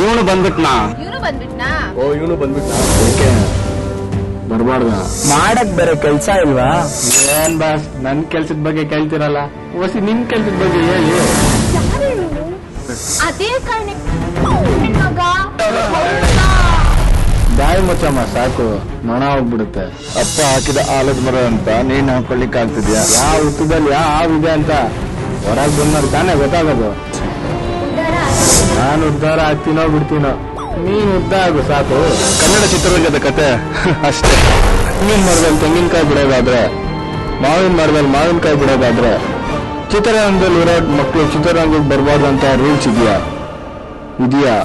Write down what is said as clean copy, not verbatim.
ಇವನು ಬಂದ್ಬಿಟ್ನಾ? ಇವನು ಬಂದ್ಬಿಟ್ನಾ? ಓ ಇವನು ಬಂದ್ಬಿಟ್ನಾ? ಓಕೆ ಬರ್ಬಾರ್ದ ಮಾಡಕ್ ಬೇರೆ ಕೆಲ್ಸ ಇಲ್ವಾ? ಏನ್ ಬಾಸ್ ನನ್ ಕೆಲ್ಸದ ಬಗ್ಗೆ ಕೇಳ್ತಿರಲ್ಲ, ಓಸಿ ನಿಮ್ ಕೆಲ್ಸದ ಬಗ್ಗೆ ಹೇಳಿ. ಅದೇ ಕಾರಣ ಮಗ ಬಾಯಿ ಮುಚ್ಚಮ್ಮ ಸಾಕು, ನೊಣ ಹೋಗ್ಬಿಡುತ್ತೆ. ಅಪ್ಪ ಹಾಕಿದ ಆಲದ ಮರ ಅಂತ ನೀನ್ ಹಾಕೊಳ್ಳಿಕ್ ಆಗ್ತಿದ್ಯಾ? ಯಾವ ಹುತ್ತದಲ್ಲಿ ಯಾವ ಇದೆ ಅಂತ ಹೊರಗ್ ಬಂದ್ರೆ ತಾನೇ ಗೊತ್ತಾಗೋದು. ನಾನು ಉದ್ಧಾರ ಆಗ್ತೀನೋ ಬಿಡ್ತೀನೋ, ನೀನ್ ಉದ್ದ ಆಗು ಸಾಕು. ಕನ್ನಡ ಚಿತ್ರರಂಗದ ಕತೆ ಅಷ್ಟೇ. ತೆಂಗಿನ ಮರದಲ್ಲಿ ತೆಂಗಿನಕಾಯಿ ಬಿಡೋದಾದ್ರೆ, ಮಾವಿನ ಮರದಲ್ಲಿ ಮಾವಿನಕಾಯಿ ಬಿಡೋದಾದ್ರೆ, ಚಿತ್ರರಂಗದಲ್ಲಿ ಇರೋ ಮಕ್ಕಳು ಚಿತ್ರರಂಗಕ್ಕೆ ಬರ್ಬಾರ್ದು ಅಂತ ರೂಲ್ಸ್ ಇದೆಯಾ?